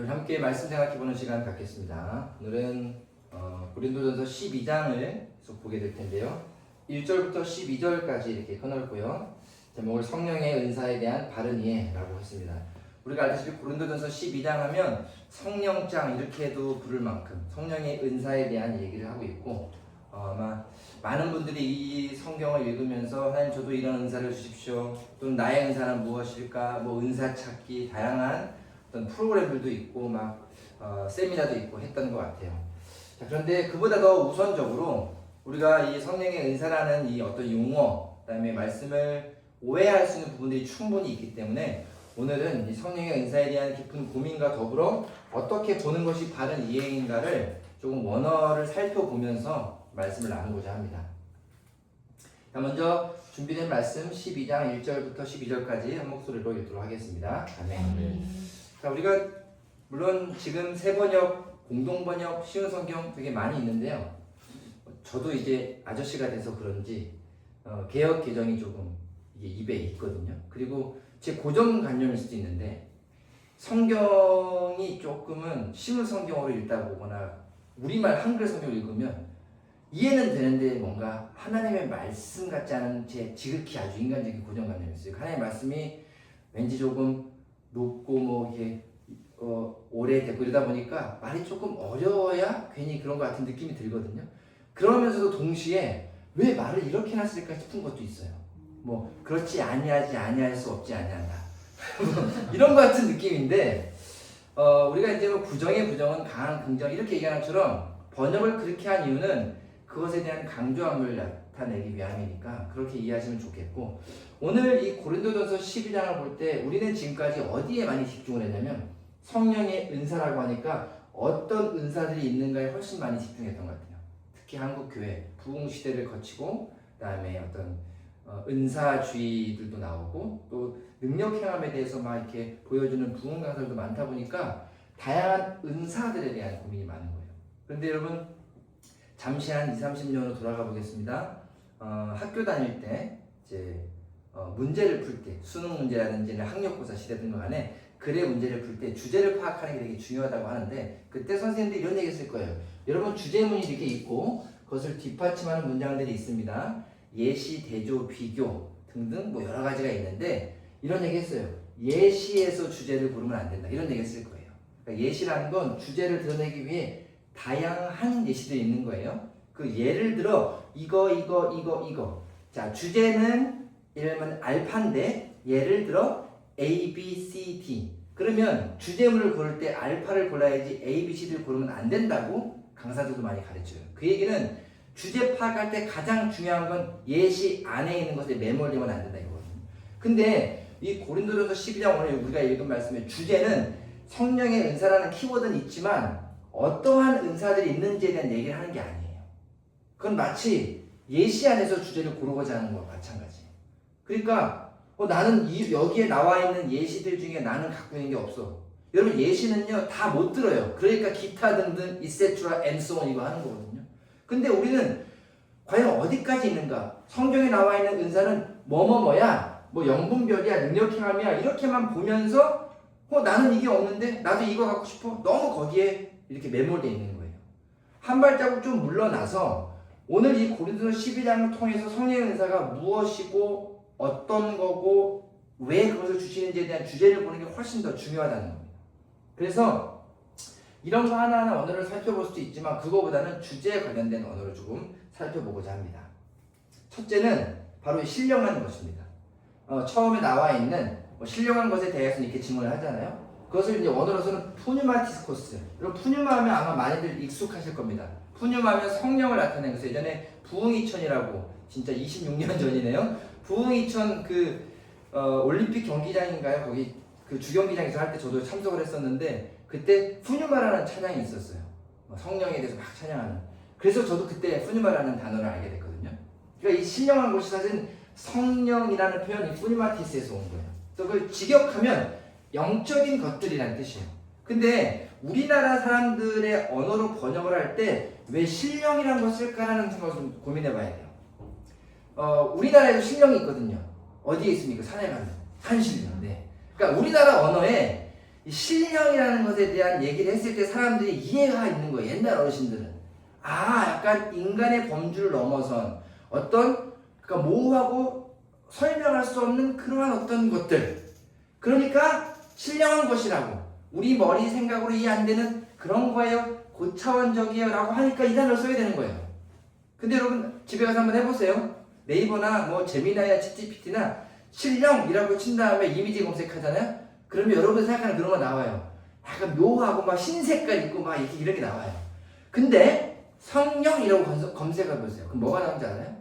함께 말씀 생각해보는 시간 갖겠습니다. 오늘은 고린도전서 12장을 계속 보게 될 텐데요. 1절부터 12절까지 이렇게 끊었고요. 제목을 성령의 은사에 대한 바른 이해라고 했습니다. 우리가 알다시피 고린도전서 12장 하면 성령장 이렇게도 부를 만큼 성령의 은사에 대한 얘기를 하고 있고, 아마 많은 분들이 이 성경을 읽으면서 하나님 저도 이런 은사를 주십시오, 또는 나의 은사는 무엇일까, 뭐 은사 찾기, 다양한 어떤 프로그램들도 있고 막 세미나도 있고 했던 것 같아요. 자, 그런데 그보다 더 우선적으로 우리가 이 성령의 은사라는 이 어떤 용어, 그다음에 말씀을 오해할 수 있는 부분들이 충분히 있기 때문에 오늘은 이 성령의 은사에 대한 깊은 고민과 더불어 어떻게 보는 것이 바른 이해인가를 조금 원어를 살펴보면서 말씀을 나누고자 합니다. 자, 먼저 준비된 말씀 12장 1절부터 12절까지 한 목소리로 읽도록 하겠습니다. 아멘. 자, 우리가 물론 지금 세번역, 공동번역, 쉬운 성경 되게 많이 있는데요. 저도 이제 아저씨가 돼서 그런지 개역 개정이 조금 이게 입에 있거든요. 그리고 제 고정관념일 수도 있는데, 성경이 조금은 쉬운 성경으로 읽다 보거나 우리말 한글 성경을 읽으면 이해는 되는데 뭔가 하나님의 말씀 같지 않은 제 지극히 아주 인간적인 고정관념이 있어요. 하나님의 말씀이 왠지 조금 높고 뭐 이게 오래됐고 이러다 보니까 말이 조금 어려워야 괜히 그런 것 같은 느낌이 들거든요. 그러면서도 동시에 왜 말을 이렇게 놨을까 싶은 것도 있어요. 뭐 그렇지 아니할 수 없지 아니한다 이런 것 같은 느낌인데, 우리가 이제 뭐 부정의 부정은 강한 긍정 이렇게 얘기하는 것처럼 번역을 그렇게 한 이유는 그것에 대한 강조함을 나타내기 위함이니까 그렇게 이해하시면 좋겠고, 오늘 이 고린도전서 12장을 볼 때 우리는 지금까지 어디에 많이 집중을 했냐면 성령의 은사라고 하니까 어떤 은사들이 있는가에 훨씬 많이 집중했던 것 같아요. 특히 한국 교회 부흥 시대를 거치고 그다음에 어떤 은사주의들도 나오고 또 능력 행함에 대해서 막 이렇게 보여주는 부흥 강사들도 많다 보니까 다양한 은사들에 대한 고민이 많은 거예요. 그런데 여러분, 잠시 한 20-30년으로 돌아가 보겠습니다. 학교 다닐 때 이제 문제를 풀 때, 수능 문제라든지 학력고사 시대 등 간에 글의 문제를 풀 때 주제를 파악하는 게 되게 중요하다고 하는데, 그때 선생님들이 이런 얘기 했을 거예요. 여러분, 주제문이 이렇게 있고 그것을 뒷받침하는 문장들이 있습니다. 예시, 대조, 비교 등등 뭐 여러 가지가 있는데 이런 얘기 했어요. 예시에서 주제를 고르면 안 된다, 이런 얘기 했을 거예요. 그러니까 예시라는 건 주제를 드러내기 위해 다양한 예시들이 있는 거예요. 그 예를 들어 이거. 자, 주제는 예를 들면 알파인데 예를 들어 A, B, C, D. 그러면 주제문을 고를 때 알파를 골라야지 A, B, C, D를 고르면 안 된다고 강사들도 많이 가르쳐요. 그 얘기는 주제 파악할 때 가장 중요한 건 예시 안에 있는 것에 매몰되면 안 된다 이거거든요. 근데 이 고린도전서 12장 오늘 우리가 읽은 말씀의 주제는 성령의 은사라는 키워드는 있지만 어떠한 은사들이 있는지에 대한 얘기를 하는 게 아니에요. 그건 마치 예시 안에서 주제를 고르고자 하는 것과 마찬가지예요. 그러니까 나는 여기에 나와 있는 예시들 중에 나는 갖고 있는 게 없어. 여러분, 예시는요 다 못 들어요. 그러니까 기타 등등 etc. and so on 이거 하는 거거든요. 근데 우리는 과연 어디까지 있는가? 성경에 나와 있는 은사는 뭐야? 뭐 영분별이야, 능력행함이야, 이렇게만 보면서 나는 이게 없는데 나도 이거 갖고 싶어. 너무 거기에 이렇게 매몰되어 있는 거예요. 한 발자국 좀 물러나서 오늘 이 고린도서 12장을 통해서 성령의 은사가 무엇이고 어떤 거고 왜 그것을 주시는지에 대한 주제를 보는 게 훨씬 더 중요하다는 겁니다. 그래서 이런 거 하나하나 언어를 살펴볼 수도 있지만 그거보다는 주제에 관련된 언어를 조금 살펴보고자 합니다. 첫째는 바로 신령한 것입니다. 처음에 나와 있는 신령한 것에 대해서는 이렇게 질문을 하잖아요. 그것을 이제 원어로서는 푸뉴마티스코스. 여러분, 푸뉴마 하면 아마 많이들 익숙하실 겁니다. 푸뉴마 하면 성령을 나타내는 것을 예전에 부흥이천이라고, 진짜 26년 전이네요. 부흥이천 올림픽 경기장인가요? 거기 그 주경기장에서 할 때 저도 참석을 했었는데 그때 푸뉴마라는 찬양이 있었어요. 성령에 대해서 막 찬양하는. 그래서 저도 그때 푸뉴마라는 단어를 알게 됐거든요. 그러니까 이 신령한 것이 사실 성령이라는 표현이 푸뉴마티스에서 온 거예요. 그래서 그걸 직역하면 영적인 것들이라는 뜻이에요. 근데 우리나라 사람들의 언어로 번역을 할 때 왜 신령이라는 걸 쓸까라는 생각을 좀 고민해 봐야 돼요. 우리나라에도 신령이 있거든요. 어디에 있습니까? 산에 가면 산신령. 네. 그러니까 우리나라 언어에 이 신령이라는 것에 대한 얘기를 했을 때 사람들이 이해가 있는 거예요. 옛날 어르신들은. 아, 약간 인간의 범주를 넘어선 어떤 그러니까 모호하고 설명할 수 없는 그러한 어떤 것들. 그러니까 신령한 것이라고. 우리 머리 생각으로 이해 안 되는 그런 거예요. 고차원적이에요. 라고 하니까 이 단어를 써야 되는 거예요. 근데 여러분 집에 가서 한번 해보세요. 네이버나 뭐 제미나이나 챗GPT나 신령이라고 친 다음에 이미지 검색하잖아요. 그러면 여러분 생각하는 그런 거 나와요. 약간 묘하고 막 흰색깔 있고 막 이렇게 이런 게 나와요. 근데 성령이라고 검색해 보세요. 그럼 뭐가 나오는지 알아요?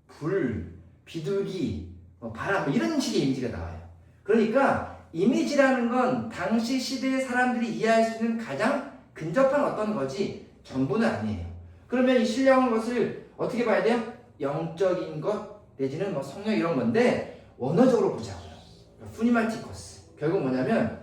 불, 비둘기, 뭐 바람 뭐 이런 식의 이미지가 나와요. 그러니까 이미지라는 건 당시 시대의 사람들이 이해할 수 있는 가장 근접한 어떤 거지 전부는 아니에요. 그러면 이 신령한 것을 어떻게 봐야 돼요? 영적인 것 내지는 뭐 성령 이런 건데 원어적으로 보자고요. 푸니마티코스. 결국 뭐냐면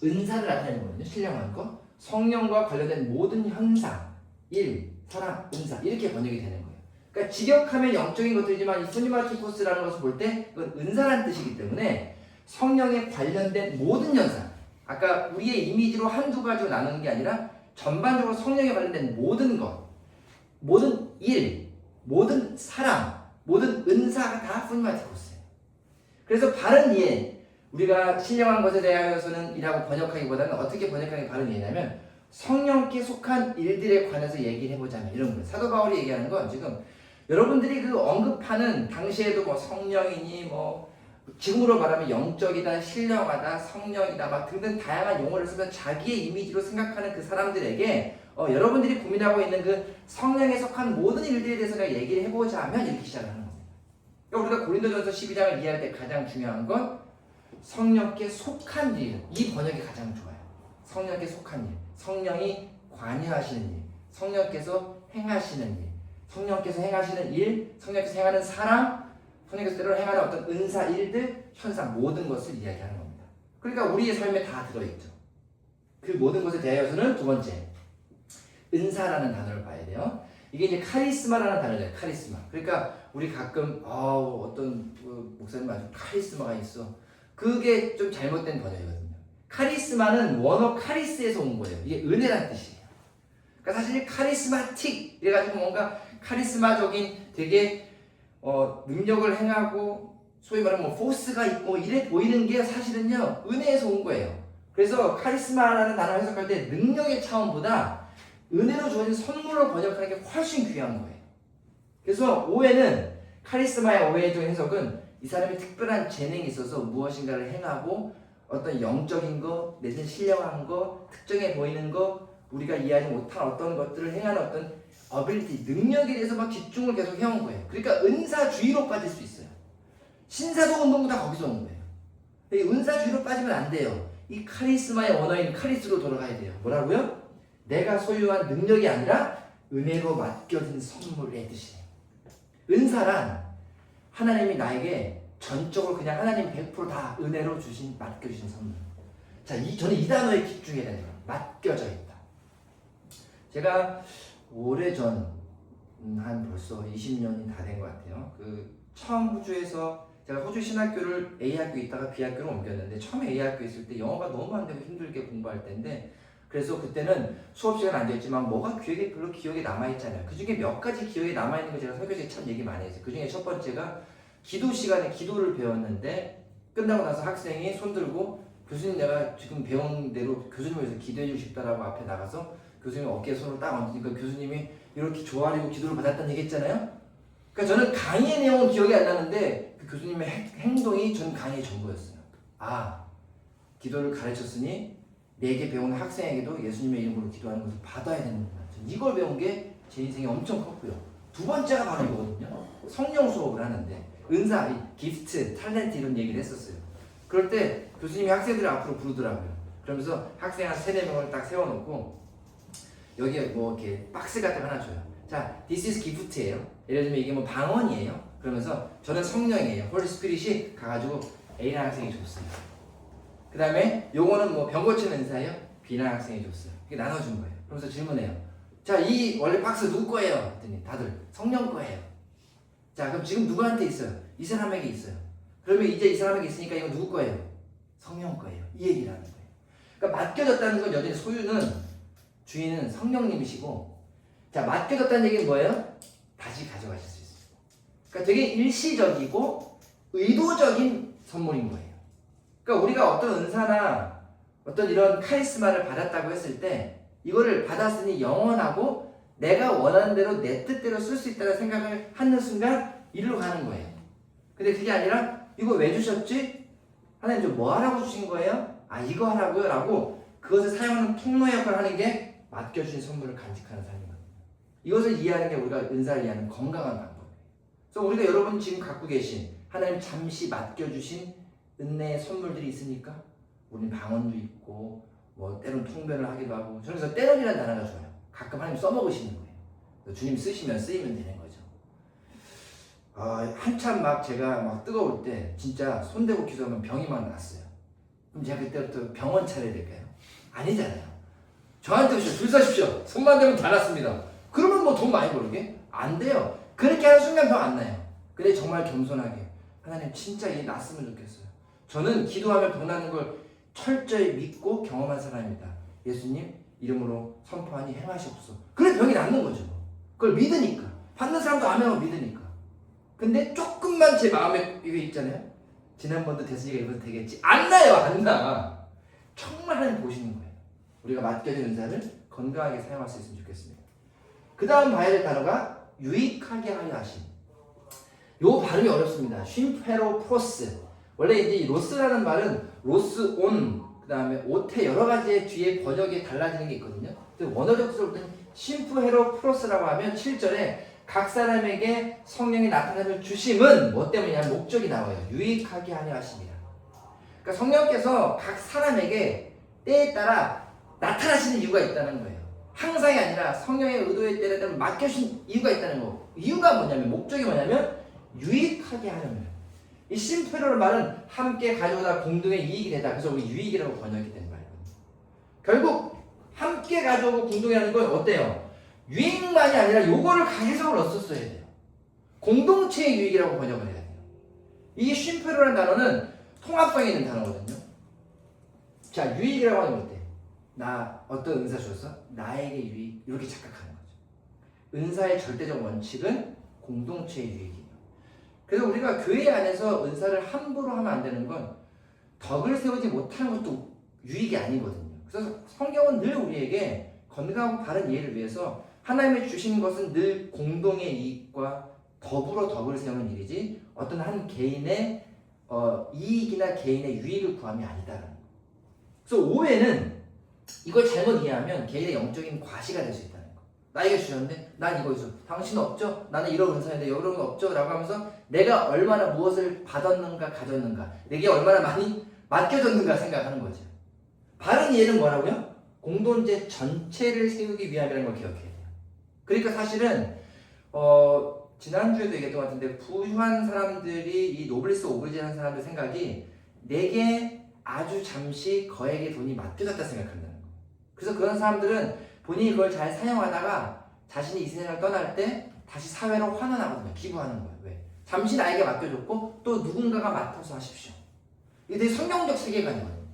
은사를 나타내는 거거든요. 신령한 거. 성령과 관련된 모든 현상, 일, 사람, 은사 이렇게 번역이 되는 거예요. 그러니까 직역하면 영적인 것들이지만 이 푸니마티코스라는 것을 볼 때 그건 은사라는 뜻이기 때문에 성령에 관련된 모든 현상. 아까 우리의 이미지로 한두 가지로 나누는 게 아니라 전반적으로 성령에 관련된 모든 것, 모든 일, 모든 사람, 모든 은사가 다 푸니마티코스예요. 그래서 바른 이해, 우리가 신령한 것에 대하여서는 이라고 번역하기보다는 어떻게 번역하는 게 바른 이해냐면 성령께 속한 일들에 관해서 얘기를 해보자면 이런 거예요. 사도 바울이 얘기하는 건 지금 여러분들이 그 언급하는 당시에도 뭐 성령이니 뭐 지금으로 말하면 영적이다, 신령하다, 성령이다 막 등등 다양한 용어를 쓰면 자기의 이미지로 생각하는 그 사람들에게 여러분들이 고민하고 있는 그 성령에 속한 모든 일들에 대해서 내가 얘기를 해보자 하면 이렇게 시작을 하는 겁니다. 그러니까 우리가 고린도전서 12장을 이해할 때 가장 중요한 건 성령께 속한 일, 이 번역이 가장 좋아요. 성령께 속한 일, 성령이 관여하시는 일, 성령께서 행하시는 일, 성령께서 행하시는 일, 성령께서 행하는 사람, 성령께서 때로 행하는 어떤 은사, 일들, 현상 모든 것을 이야기하는 겁니다. 그러니까 우리의 삶에 다 들어있죠. 그 모든 것에 대하여서는 두 번째 은사라는 단어를 봐야 돼요. 이게 이제 카리스마라는 단어예요. 카리스마. 그러니까 우리 가끔 어떤 목사님 아주 카리스마가 있어. 그게 좀 잘못된 번역이거든요. 카리스마는 원어 카리스에서 온 거예요. 이게 은혜라는 뜻이에요. 그러니까 사실 카리스마틱 이래가지고 뭔가 카리스마적인 되게 능력을 행하고 소위 말하면 뭐 포스가 있고 이래 보이는 게 사실은요 은혜에서 온 거예요. 그래서 카리스마라는 단어를 해석할 때 능력의 차원보다 은혜로 주어진 선물로 번역하는 게 훨씬 귀한 거예요. 그래서 오해는 카리스마의 오해적인 해석은 이 사람이 특별한 재능이 있어서 무엇인가를 행하고 어떤 영적인 거, 내지는 신령한 거, 특정해 보이는 거, 우리가 이해하지 못한 어떤 것들을 행하는 어떤 어빌리티, 능력에 대해서 막 집중을 계속 해온 거예요. 그러니까 은사주의로 빠질 수 있어요. 신사도 운동도 다 거기서 온 거예요. 이 은사주의로 빠지면 안 돼요. 이 카리스마의 원어인 카리스로 돌아가야 돼요. 뭐라고요? 내가 소유한 능력이 아니라 은혜로 맡겨진 선물의 뜻이에요. 은사란 하나님이 나에게 전적으로 그냥 하나님 100% 다 은혜로 맡겨주신 선물. 자, 저는 이 단어에 집중해야 되는 거예요. 맡겨져 있다. 제가 오래전, 한 벌써 20년이 다 된 것 같아요. 처음 호주에서, 제가 호주 신학교를 A학교에 있다가 B학교로 옮겼는데, 처음에 A학교에 있을 때 영어가 너무 안 되고 힘들게 공부할 때인데, 그래서 그때는 수업 시간 앉아있지만 뭐가 별로 기억에 남아있잖아요. 그 중에 몇 가지 기억에 남아있는 거 제가 설교지에 참 얘기 많이 했어요. 그 중에 첫 번째가 기도 시간에 기도를 배웠는데 끝나고 나서 학생이 손들고 교수님 내가 지금 배운 대로 교수님을 위해서 기도해 주고 싶다라고 앞에 나가서 교수님 어깨에 손을 딱 얹으니까 교수님이 이렇게 조아리고 기도를 받았다는 얘기 했잖아요. 그러니까 저는 강의의 내용은 기억이 안 나는데 그 교수님의 행동이 전 강의의 전부였어요. 기도를 가르쳤으니 내게 배운 학생에게도 예수님의 이름으로 기도하는 것을 받아야 되는구나. 이걸 배운 게 제 인생에 엄청 컸고요. 두 번째가 바로 이거거든요. 성령 수업을 하는데 은사, 기프트, 탤런트 이런 얘기를 했었어요. 그럴 때 교수님이 학생들을 앞으로 부르더라고요. 그러면서 학생 한 3-4명을 딱 세워놓고 여기에 뭐 이렇게 박스 같은 거 하나 줘요. 자, this is gift예요. 예를 들면 이게 뭐 방언이에요. 그러면서 저는 성령이에요. 홀리 스피릿이 가가지고 A라는 학생이 줬어요. 그 다음에 요거는 뭐 병 고치는 은사예요. B라는 학생이 줬어요. 이렇게 나눠준 거예요. 그러면서 질문해요. 자, 이 원래 박스 누구 거예요? 했더니 다들 성령 거예요. 자, 그럼 지금 누구한테 있어요? 이 사람에게 있어요. 그러면 이제 이 사람에게 있으니까 이거 누구 거예요? 성령 거예요. 이 얘기를 하는 거예요. 그러니까 맡겨졌다는 건 여전히 소유는 주인은 성령님이시고, 자, 맡겨졌다는 얘기는 뭐예요? 다시 가져가실 수 있어요. 그러니까 되게 일시적이고 의도적인 선물인 거예요. 그러니까 우리가 어떤 은사나 어떤 이런 카리스마를 받았다고 했을 때 이거를 받았으니 영원하고 내가 원하는 대로 내 뜻대로 쓸 수 있다는 생각을 하는 순간 이리로 가는 거예요. 근데 그게 아니라 이거 왜 주셨지? 하나님 좀 뭐 하라고 주신 거예요? 아, 이거 하라고요? 라고 그것을 사용하는 통로 역할을 하는 게 맡겨주신 선물을 간직하는 삶이거든요. 이것을 이해하는 게 우리가 은사를 이해하는 건강한 방법이에요. 그래서 우리가 여러분 지금 갖고 계신 하나님 잠시 맡겨주신 은혜의 선물들이 있습니까? 우리는 방언도 있고 뭐 때론 통변을 하기도 하고, 저는 그래서 때론이라는 단어가 좋아요. 가끔 하나님 써먹으시는 거예요. 주님 쓰시면 쓰이면 되는 거죠. 한참 막 제가 막 뜨거울 때 진짜 손대고 기도하면 병이 막 났어요. 그럼 제가 그때부터 병원 차려야 될까요? 아니잖아요. 저한테 오십시오. 줄 서십시오. 손만 대면 다 났습니다. 그러면 뭐 돈 많이 벌게? 안 돼요. 그렇게 하는 순간 병 안 나요. 근데 정말 겸손하게 하나님 진짜 얘 났으면 좋겠어요. 저는 기도하며 병 나는 걸 철저히 믿고 경험한 사람입니다. 예수님 이름으로 선포하니 행하시옵소서. 그래 병이 낫는 거죠. 그걸 믿으니까. 받는 사람도 아멘하고 믿으니까. 근데 조금만 제 마음에 이거 있잖아요. 지난번도 됐으니까 이번도 되겠지. 안 나요. 안 나. 정말 하나님 보시는 거예요. 우리가 맡겨진 은사를 건강하게 사용할 수 있으면 좋겠습니다. 그 다음 봐야 될 단어가 유익하게 하려 하심. 요 발음이 어렵습니다. 쉼페로프로스. 원래 이제 이 로스라는 말은 로스 온, 그 다음에 오테 여러 가지의 뒤에 번역이 달라지는 게 있거든요. 원어적 수로 볼 때는 쉼프헤로프로스라고 하면 7절에 각 사람에게 성령이 나타남을 주심은 뭐 때문이냐? 목적이 나와요. 유익하게 하려 하심이라. 그러니까 성령께서 각 사람에게 때에 따라 나타나시는 이유가 있다는 거예요. 항상이 아니라 성령의 의도에 따라 맡겨주신 이유가 있다는 거. 이유가 뭐냐면, 목적이 뭐냐면 유익하게 하려면. 이 심페로의 말은 함께 가져오다 공동의 이익이 되다. 그래서 우리 유익이라고 번역이 된 말이거든요. 결국 함께 가져오고 공동이라는 건 어때요? 유익만이 아니라 요거를 해석을 넣었어야 돼요. 공동체의 유익이라고 번역을 해야 돼요. 이 심페로라는 단어는 통합성이 있는 단어거든요. 자, 유익이라고 하는 건 어때? 나 어떤 은사 주셨어? 나에게 유익, 이렇게 착각하는 거죠. 은사의 절대적 원칙은 공동체의 유익이에요. 그래서 우리가 교회 안에서 은사를 함부로 하면 안 되는 건 덕을 세우지 못하는 것도 유익이 아니거든요. 그래서 성경은 늘 우리에게 건강하고 바른 이해를 위해서 하나님이 주신 것은 늘 공동의 이익과 더불어 덕을 세우는 일이지 어떤 한 개인의 이익이나 개인의 유익을 구함이 아니다라는 거예요. 그래서 오해는 이걸 잘못 이해하면 개인의 영적인 과시가 될 수 있다는 거. 나에게 주셨는데 난 이거 있어. 당신은 없죠? 나는 이런 은사인데 이런 건 없죠? 라고 하면서 내가 얼마나 무엇을 받았는가 가졌는가, 내게 얼마나 많이 맡겨졌는가 생각하는 거죠. 바른 이해는 뭐라고요? 공동체 전체를 세우기 위함이라는 걸 기억해야 돼요. 그러니까 사실은 지난주에도 얘기했던 것 같은데 부유한 사람들이 이 노블리스 오브리지라는 사람들 생각이 내게 아주 잠시 거액의 돈이 맡겨졌다 생각한다는 거예요. 그래서 그런 사람들은 본인이 그걸 잘 사용하다가 자신이 이 세상을 떠날 때 다시 사회로 환원하거든요. 기부하는 거예요. 왜? 잠시 나에게 맡겨줬고 또 누군가가 맡아서 하십시오. 이게 되게 성경적 세계관이거든요.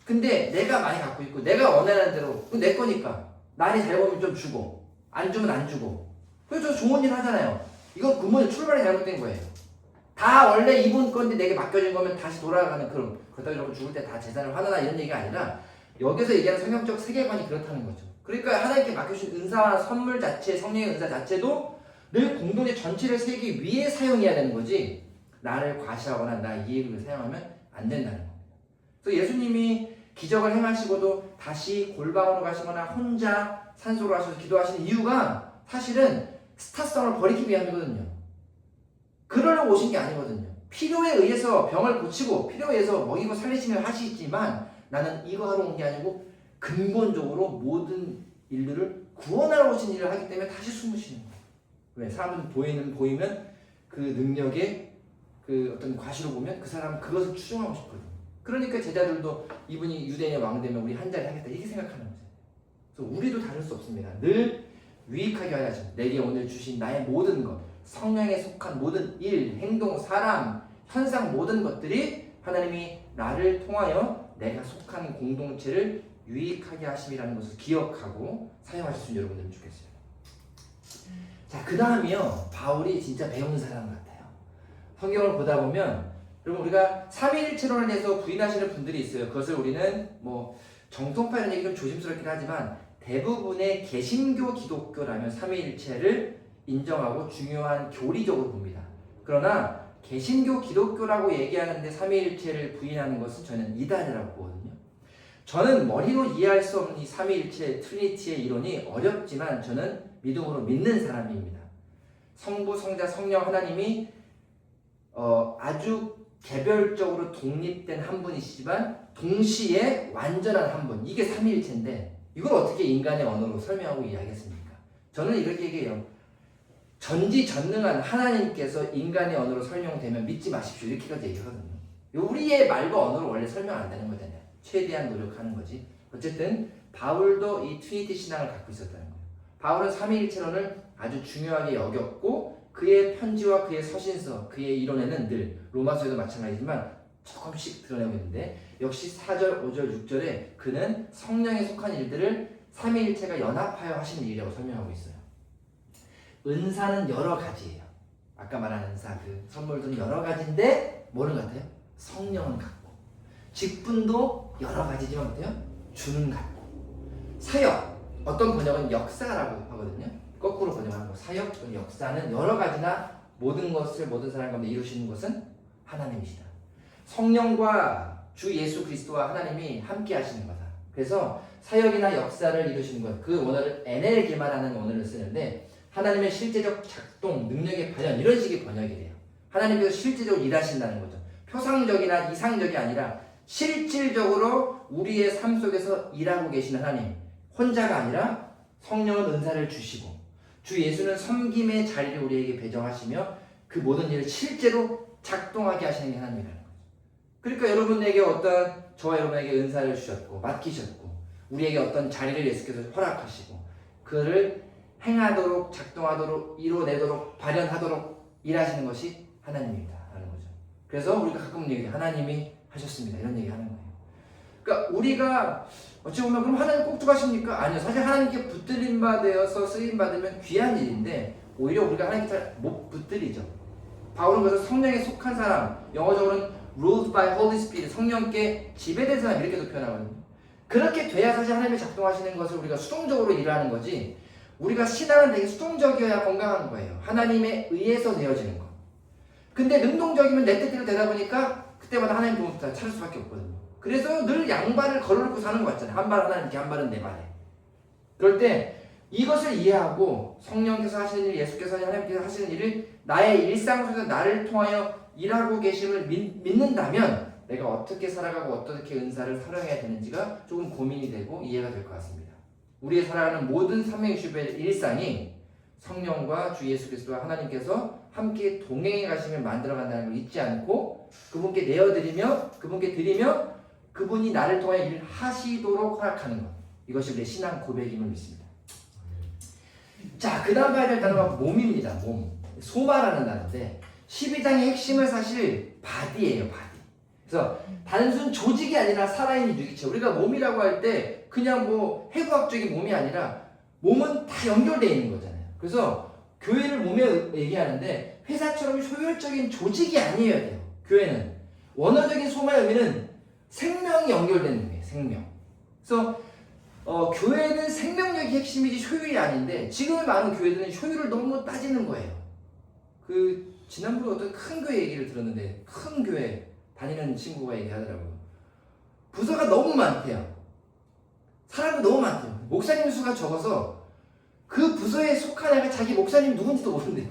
근데 내가 많이 갖고 있고 내가 원하는 대로 내 거니까 날이 잘 보면 좀 주고 안 주면 안 주고, 그래서 저 좋은 일 하잖아요. 이건 근본에 출발이 잘못된 거예요. 다 원래 이분 건데 내게 맡겨진 거면 다시 돌아가는 그런, 그렇다고 여러분 죽을 때 다 재산을 환원하나 이런 얘기가 아니라 여기서 얘기하는 성경적 세계관이 그렇다는 거죠. 그러니까 하나님께 맡겨주신 은사와 선물 자체, 성령의 은사 자체도 늘 공동체 전체를 세우기 위해 사용해야 되는 거지 나를 과시하거나 나 이익을 사용하면 안 된다는 겁니다. 그래서 예수님이 기적을 행하시고도 다시 골방으로 가시거나 혼자 산소로 가셔서 기도하시는 이유가 사실은 스타성을 버리기 위함이거든요. 그러려고 오신 게 아니거든요. 필요에 의해서 병을 고치고 필요에 의해서 먹이고 살리시며 하시지만 나는 이거 하러 온 게 아니고 근본적으로 모든 일들을 구원하러 오신 일을 하기 때문에 다시 숨으시는 거예요. 왜? 사람은 보이면 그 능력의 그 어떤 과시로 보면 그 사람은 그것을 추종하고 싶거든요. 그러니까 제자들도 이분이 유대인의 왕 되면 우리 한 자리 하겠다 이렇게 생각하는 거죠. 그래서 우리도 다를 수 없습니다. 늘 유익하게 하려 하십니다. 내게 오늘 주신 나의 모든 것, 성령에 속한 모든 일, 행동, 사람, 현상 모든 것들이 하나님이 나를 통하여 내가 속한 공동체를 유익하게 하심이라는 것을 기억하고 사용하실 수 있는 여러분들은 좋겠어요. 자, 그 다음이요. 바울이 진짜 배운 사람 같아요. 성경을 보다 보면 여러분 우리가 삼위일체론에 대해서 부인하시는 분들이 있어요. 그것을 우리는 뭐 정통파 이런 얘기는 조심스럽긴 하지만 대부분의 개신교 기독교라면 삼위일체를 인정하고 중요한 교리적으로 봅니다. 그러나 개신교 기독교라고 얘기하는데 삼위일체를 부인하는 것은 저는 이단이라고 보거든요. 저는 머리로 이해할 수 없는 이 삼위일체 트리니티의 이론이 어렵지만 저는 믿음으로 믿는 사람입니다. 성부, 성자, 성령 하나님이 아주 개별적으로 독립된 한 분이시지만 동시에 완전한 한 분. 이게 삼위일체인데 이걸 어떻게 인간의 언어로 설명하고 이해하겠습니까? 저는 이렇게 얘기해요. 전지전능한 하나님께서 인간의 언어로 설명되면 믿지 마십시오. 이렇게까지 얘기하거든요. 우리의 말과 언어로 원래 설명 안 되는 거잖아요. 최대한 노력하는 거지. 어쨌든 바울도 이 트리니티 신앙을 갖고 있었다는 거예요. 바울은 삼위일체론을 아주 중요하게 여겼고 그의 편지와 그의 서신서, 그의 이론에는 늘 로마서에도 마찬가지지만 조금씩 드러내고 있는데 역시 4절, 5절, 6절에 그는 성령에 속한 일들을 삼위일체가 연합하여 하시는 일이라고 설명하고 있어요. 은사는 여러 가지예요. 아까 말한 은사, 그 선물들은 여러 가지인데 뭐는 같아요? 성령은 같고 직분도 여러 가지지만 어때요? 주는 같고 사역, 어떤 번역은 역사라고 하거든요. 거꾸로 번역하는 거. 사역, 역사는 여러 가지나 모든 것을 모든 사람 가운데 이루시는 것은 하나님이시다. 성령과 주 예수 그리스도와 하나님이 함께 하시는 거다. 그래서 사역이나 역사를 이루시는 것, 그 원어를 에넬게마라는 원어를 쓰는데 하나님의 실제적 작동, 능력의 발현 이런 식의 번역이 돼요. 하나님께서 실제적으로 일하신다는 거죠. 표상적이나 이상적이 아니라 실질적으로 우리의 삶 속에서 일하고 계신 하나님, 혼자가 아니라 성령은 은사를 주시고 주 예수는 섬김의 자리를 우리에게 배정하시며 그 모든 일을 실제로 작동하게 하시는 게 하나님이라는 거죠. 그러니까 여러분에게 저와 여러분에게 은사를 주셨고 맡기셨고 우리에게 어떤 자리를 예수께서 허락하시고 그를 행하도록 작동하도록 이뤄내도록 발현하도록 일하시는 것이 하나님입니다 라는 거죠. 그래서 우리가 가끔 얘기해요. 하나님이 하셨습니다 이런 얘기 하는 거예요. 그러니까 우리가 어찌 보면 그럼 하나님 꼭 들어가십니까? 아니요. 사실 하나님께 붙들림 받아서 쓰임 받으면 귀한 일인데 오히려 우리가 하나님께 잘 못 붙들리죠. 바울은 그래서 성령에 속한 사람, 영어적으로는 ruled by Holy Spirit, 성령께 지배된 사람 이렇게도 표현하거든요. 그렇게 돼야 사실 하나님이 작동하시는 것을 우리가 수동적으로 일하는 거지 우리가 신앙은 되게 수동적이어야 건강한 거예요. 하나님에 의해서 되어지는 거. 근데 능동적이면 내 뜻대로 되다 보니까 그때마다 하나님 도움을 찾을 수밖에 없거든요. 그래서 늘 양발을 걸어놓고 사는 거 같잖아요. 한 발 하나님께 한 발은 내 발에. 그럴 때 이것을 이해하고 성령께서 하시는 일, 예수께서 하나님께서 하시는 일을 나의 일상 속에서 나를 통하여 일하고 계심을 믿는다면 내가 어떻게 살아가고 어떻게 은사를 사용해야 되는지가 조금 고민이 되고 이해가 될 것 같습니다. 우리의 살아가는 모든 삼위일체의 일상이 성령과 주 예수 그리스도와 하나님께서 함께 동행해 가시며 만들어간다는 걸 잊지 않고 그분께 내어드리며 그분께 드리며 그분이 나를 통해 일을 하시도록 허락하는 것. 이것이 우리의 신앙 고백임을 믿습니다. 자, 그 다음 봐야 될 단어가 몸입니다. 몸. 소마라는 단어인데 12장의 핵심은 사실 바디예요. 바디. 그래서 단순 조직이 아니라 살아있는 유기체. 우리가 몸이라고 할 때 그냥 뭐 해부학적인 몸이 아니라 몸은 다 연결되어 있는 거잖아요. 그래서 교회를 몸에 얘기하는데 회사처럼 효율적인 조직이 아니어야 돼요. 교회는. 원어적인 소마의 의미는 생명이 연결되는 거예요. 생명. 그래서 교회는 생명력이 핵심이지 효율이 아닌데 지금의 많은 교회들은 효율을 너무 따지는 거예요. 지난번에 어떤 큰 교회 얘기를 들었는데 큰 교회 다니는 친구가 얘기하더라고요. 부서가 너무 많대요. 사람이 너무 많대요. 목사님 수가 적어서 그 부서에 속한 애가 자기 목사님 누군지도 모른대요.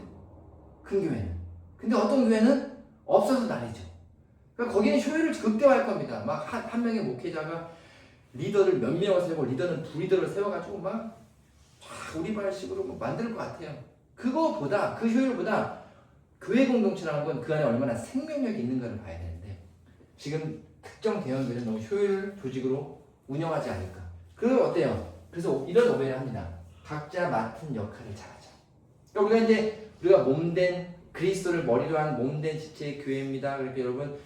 큰 교회는. 근데 어떤 교회는 없어서 난리죠. 그러니까 거기는 효율을 극대화할 겁니다. 막 한 명의 목회자가 리더를 몇 명을 세우고 리더는 부리더를 세워가지고 막 우리발식으로 만들 것 같아요. 그거보다 그 효율보다 교회 공동체라는 건 그 안에 얼마나 생명력이 있는가를 봐야 되는데 지금 특정 대형교회는 너무 효율 조직으로 운영하지 않을까. 그거 어때요? 그래서 이런 오해를 합니다. 각자 맡은 역할을 잘하자. 그러니까 우리가 몸된 그리스도를 머리로 한 몸된 지체의 교회입니다. 그러니까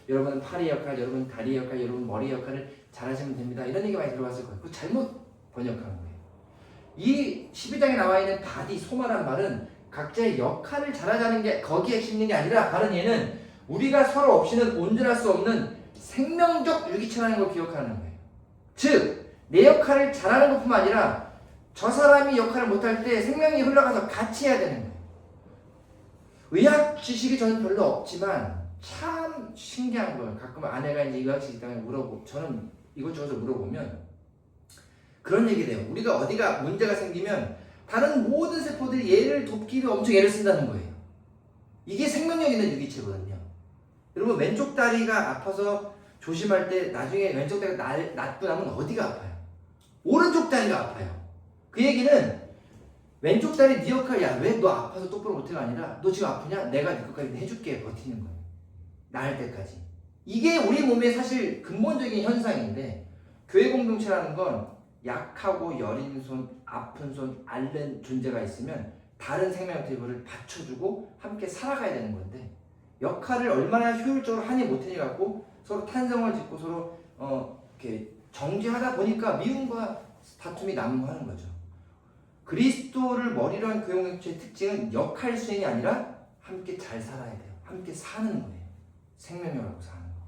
여러분은 팔의 역할, 여러분 다리의 역할, 여러분 머리의 역할을 잘하시면 됩니다. 이런 얘기 많이 들어봤을 거예요. 그거 잘못 번역한 거예요. 이 12장에 나와 있는 바디, 소마란 말은 각자의 역할을 잘하자는 게 거기에 심는 게 아니라 다른 얘는 우리가 서로 없이는 온전할 수 없는 생명적 유기체라는 걸 기억하는 거예요. 즉, 내 역할을 잘하는 것뿐만 아니라 저 사람이 역할을 못할 때 생명이 흘러가서 같이 해야 되는 거예요. 의학 지식이 저는 별로 없지만 참 신기한 거예요. 가끔 아내가 이제 의학 지식 때문에 저는 이것저것 물어보면 그런 얘기를 해요. 우리가 어디가 문제가 생기면 다른 모든 세포들이 얘를 돕기로 엄청 애를 쓴다는 거예요. 이게 생명력 있는 유기체거든요. 여러분 왼쪽 다리가 아파서 조심할 때 나중에 왼쪽 다리가 낫고 나면 어디가 아파요? 오른쪽 다리가 아파요. 그 얘기는 왼쪽 다리 네 역할, 야 왜 너 아파서 똑바로 못해가 아니라 너 지금 아프냐? 내가 네 것까지 해줄게. 버티는 거예요. 나을 때까지. 이게 우리 몸의 사실 근본적인 현상인데 교회 공동체라는 건 약하고 여린 손, 아픈 손, 앓는 존재가 있으면 다른 생명 태도를 받쳐주고 함께 살아가야 되는 건데 역할을 얼마나 효율적으로 하니 못하니 갖고 서로 탄성을 짓고 서로 이렇게 정죄하다 보니까 미움과 다툼이 난무하는 거죠. 그리스도를 머리로 한 교회 공동체의 특징은 역할 수행이 아니라 함께 잘 살아야 돼요. 함께 사는 거예요. 생명력을 사는 거.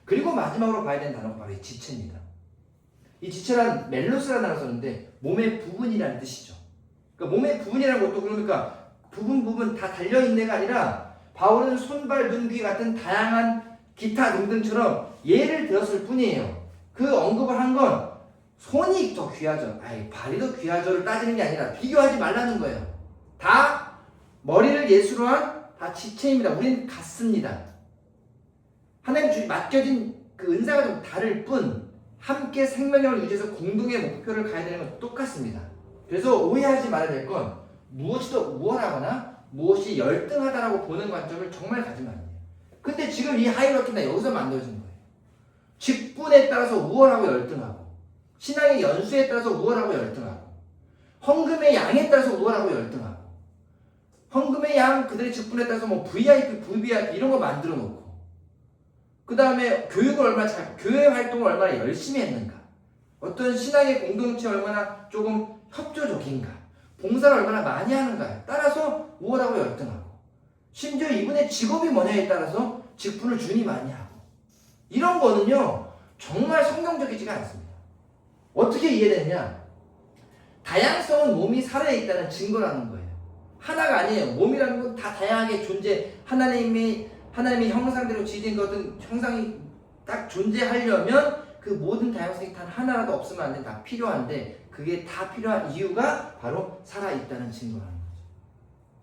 그리고 마지막으로 봐야 되는 단어가 바로 이 지체입니다. 이 지체란 멜로스라는 단어를 썼는데 몸의 부분이라는 뜻이죠. 그러니까 몸의 부분이라는 것도 그러니까 부분 다 달려있네가 아니라 바울은 손발, 눈, 귀 같은 다양한 기타 등등처럼 예를 들었을 뿐이에요. 그 언급을 한 건 손이 더 귀하죠. 발이 더 귀하죠를 따지는 게 아니라 비교하지 말라는 거예요. 다 머리를 예수로 한 다 지체입니다. 우리는 같습니다. 하나님 맡겨진 그 은사가 좀 다를 뿐 함께 생명력을 유지해서 공동의 목표를 가야 되는 건 똑같습니다. 그래서 오해하지 말아야 될 건 무엇이 더 우월하거나 무엇이 열등하다라고 보는 관점을 정말 가지면 안 돼요. 근데 지금 이 하이라키는 여기서 만들어진 거예요. 직분에 따라서 우월하고 열등하고 신앙의 연수에 따라서 우월하고 열등하고 헌금의 양에 따라서 우월하고 열등하고 헌금의 양 그들의 직분에 따라서 뭐 VIP, VVIP 이런 거 만들어 놓고 그 다음에 교회 활동을 얼마나 열심히 했는가 어떤 신앙의 공동체 얼마나 조금 협조적인가 봉사를 얼마나 많이 하는가에 따라서 우월하고 열등하고 심지어 이분의 직업이 뭐냐에 따라서 직분을 준이 많이 하고 이런 거는요 정말 성경적이지가 않습니다. 어떻게 이해되느냐? 다양성은 몸이 살아있다는 증거라는 거예요. 하나가 아니에요. 몸이라는 건 다 다양하게 하나님의 형상대로 지은 것은 형상이 딱 존재하려면 그 모든 다양성이 단 하나라도 없으면 안 돼. 다 필요한데 그게 다 필요한 이유가 바로 살아있다는 증거라는 거죠.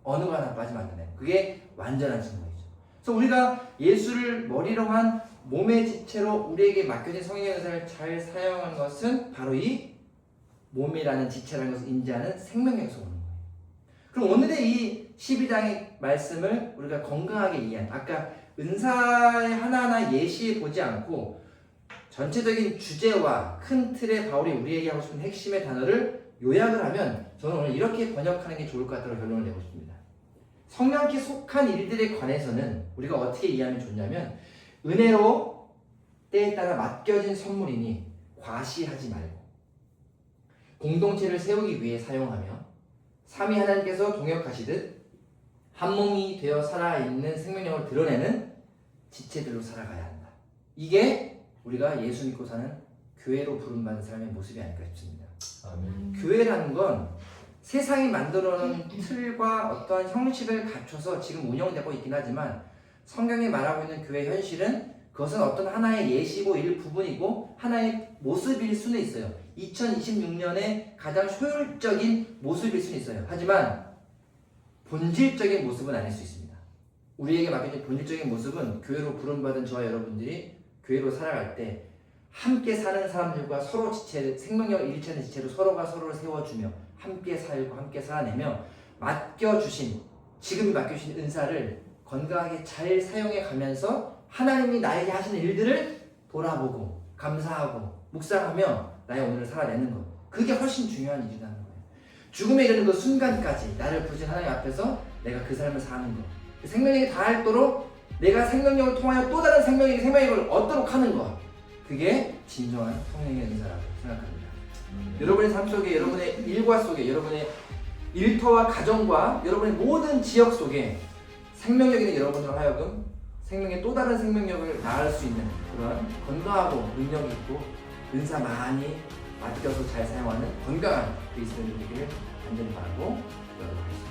어느 거 하나 빠지면 안 되나요? 그게 완전한 증거이죠. 그래서 우리가 예수를 머리로 한 몸의 지체로 우리에게 맡겨진 성령의 은사를 잘 사용한 것은 바로 이 몸이라는 지체라는 것을 인지하는 생명력에서 오는 거예요. 그럼 오늘의 이 12장의 말씀을 우리가 건강하게 이해한 아까 은사의 하나하나 예시해 보지 않고 전체적인 주제와 큰 틀에 바울이 우리에게 하고 싶은 핵심의 단어를 요약을 하면 저는 오늘 이렇게 번역하는 게 좋을 것 같다고 결론을 내고 싶습니다. 성령께 속한 일들에 관해서는 우리가 어떻게 이해하면 좋냐면 은혜로 때에 따라 맡겨진 선물이니 과시하지 말고 공동체를 세우기 위해 사용하며 삼위 하나님께서 동역하시듯 한 몸이 되어 살아있는 생명력을 드러내는 지체들로 살아가야 한다. 이게 우리가 예수 믿고 사는 교회로 부름받는 사람의 모습이 아닐까 싶습니다. 아멘. 교회라는 건 세상이 만들어놓은 틀과 어떠한 형식을 갖춰서 지금 운영되고 있긴 하지만 성경이 말하고 있는 교회 현실은 그것은 어떤 하나의 예시고 일부분이고 하나의 모습일 수는 있어요. 2026년에 가장 효율적인 모습일 수는 있어요. 하지만 본질적인 모습은 아닐 수 있습니다. 우리에게 맡겨진 본질적인 모습은 교회로 부름받은 저와 여러분들이 교회로 살아갈 때 함께 사는 사람들과 서로 지체, 생명력 일치하는 지체로 서로가 서로를 세워주며 함께 살고 함께 살아내며 맡겨주신 지금이 맡겨주신 은사를 건강하게 잘 사용해 가면서 하나님이 나에게 하시는 일들을 돌아보고 감사하고 묵상하며 나의 오늘을 살아내는 것 그게 훨씬 중요한 일이라는 거예요. 죽음에 이르는 그 순간까지 나를 부르신 하나님 앞에서 내가 그 삶을 사는 것 생명력이 다하도록 내가 생명력을 통하여 또 다른 생명력을 얻도록 하는 것, 그게 진정한 성령의 은사라고 생각합니다. 여러분의 삶 속에, 여러분의 일과 속에, 여러분의 일터와 가정과 여러분의 모든 지역 속에 생명력 있는 여러분으로 하여금 생명의 또 다른 생명력을 낳을 수 있는 그런 건강하고 능력 있고 은사 많이 맡겨서 잘 사용하는 건강한 그리스도인이 되기를 간절히 바라고 기도하도록 하겠습니다.